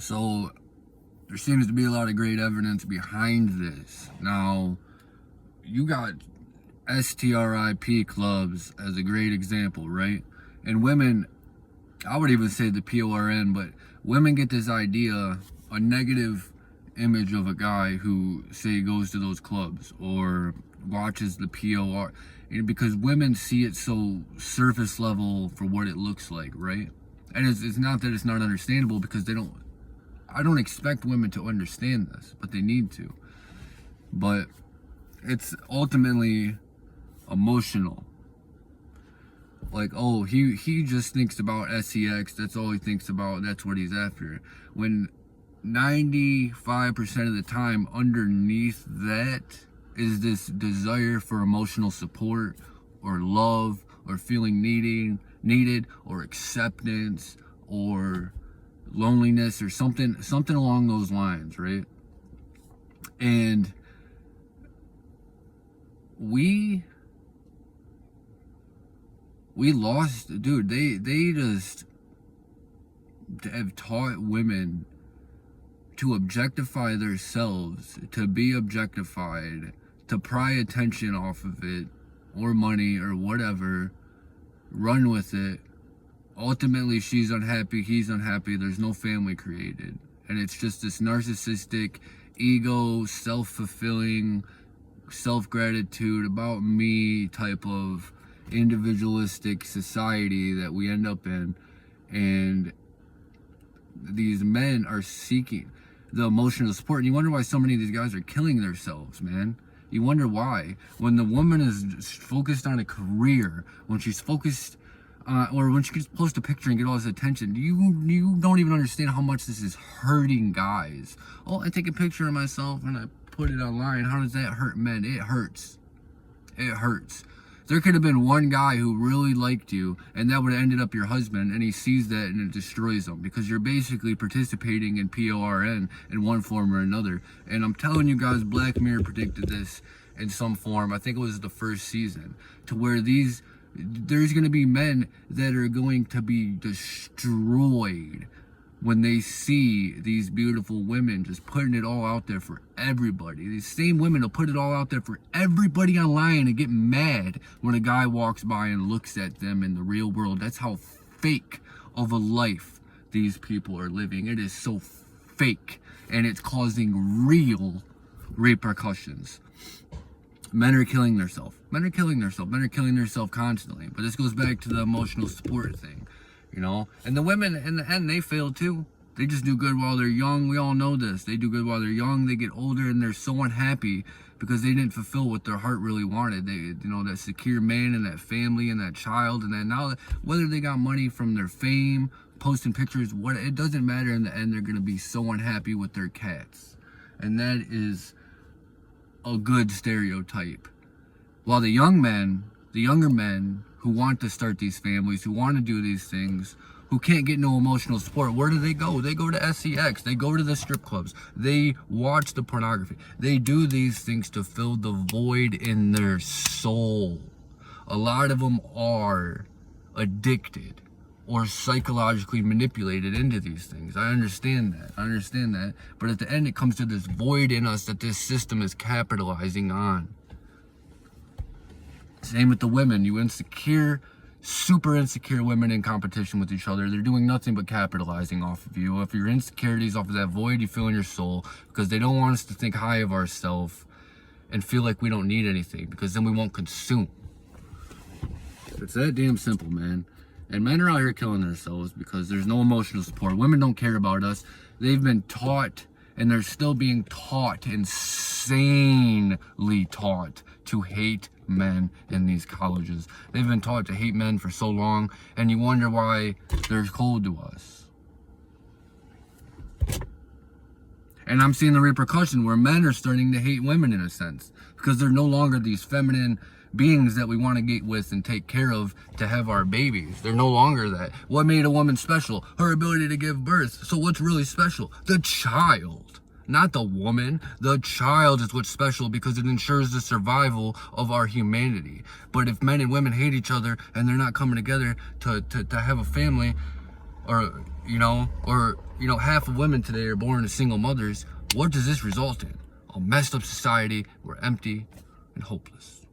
So there seems to be a lot of great evidence behind this. Now, you got STRIP clubs as a great example, right? And women, I would even say the PORN, but women get this idea, a negative image of a guy who, say, goes to those clubs or watches the POR, because women see it so surface level for what it looks like, right? And it's not that it's not understandable, because I don't expect women to understand this, but they need to. But it's ultimately emotional. Like, oh, he just thinks about sex, that's all he thinks about, that's what he's after. When 95% of the time underneath that is this desire for emotional support or love or feeling needed or acceptance or loneliness or something along those lines, right? And we lost, dude. They just have taught women to objectify themselves, to be objectified, to pry attention off of it, or money, or whatever, run with it. Ultimately, she's unhappy, he's unhappy, there's no family created. And it's just this narcissistic, ego, self-fulfilling, self-gratitude, about me type of individualistic society that we end up in. And these men are seeking the emotional support, and you wonder why so many of these guys are killing themselves, man. You wonder why. When the woman is focused on a career, when she's focused or when she can post a picture and get all this attention, you don't even understand how much this is hurting guys. Oh, I take a picture of myself and I put it online. How does that hurt men? It hurts. It hurts. There could have been one guy who really liked you, and that would have ended up your husband, and he sees that and it destroys him, because you're basically participating in PORN in one form or another. And I'm telling you guys, Black Mirror predicted this in some form. I think it was the first season, to where there's going to be men that are going to be destroyed when they see these beautiful women just putting it all out there for everybody. These same women will put it all out there for everybody online and get mad when a guy walks by and looks at them in the real world. That's how fake of a life these people are living. It is so fake, and it's causing real repercussions. Men are killing themselves. Men are killing themselves. Men are killing themselves constantly. But this goes back to the emotional support thing. You know, and the women in the end, they fail too. They just do good while they're young. We all know this. They do good while they're young. They get older and they're so unhappy because they didn't fulfill what their heart really wanted. They, you know, that secure man and that family and that child, and that now, whether they got money from their fame, posting pictures, what, it doesn't matter. In the end, they're gonna be so unhappy with their cats, and that is a good stereotype. While the younger men who want to start these families, who want to do these things, who can't get no emotional support, where do they go? They go to sex, they go to the strip clubs, they watch the pornography, they do these things to fill the void in their soul. A lot of them are addicted or psychologically manipulated into these things. I understand that, but at the end it comes to this void in us that this system is capitalizing on. Same with the women. You insecure, super insecure women in competition with each other. They're doing nothing but capitalizing off of you. If your insecurities off of that void you feel in your soul, because they don't want us to think high of ourselves and feel like we don't need anything, because then we won't consume. It's that damn simple, man. And men are out here killing themselves because there's no emotional support. Women don't care about us. They've been taught, and they're still being taught, insanely taught, to hate men in these colleges. They've been taught to hate men for so long, and you wonder why they're cold to us. And I'm seeing the repercussion where men are starting to hate women in a sense, because they're no longer these feminine beings that we want to get with and take care of to have our babies. They're no longer that. What made a woman special? Her ability to give birth. So what's really special? The child. Not the woman. The child is what's special, because it ensures the survival of our humanity. But if men and women hate each other and they're not coming together to have a family, or you know, or, you know, half of women today are born to single mothers. What does this result in? A messed up society. We're empty and hopeless.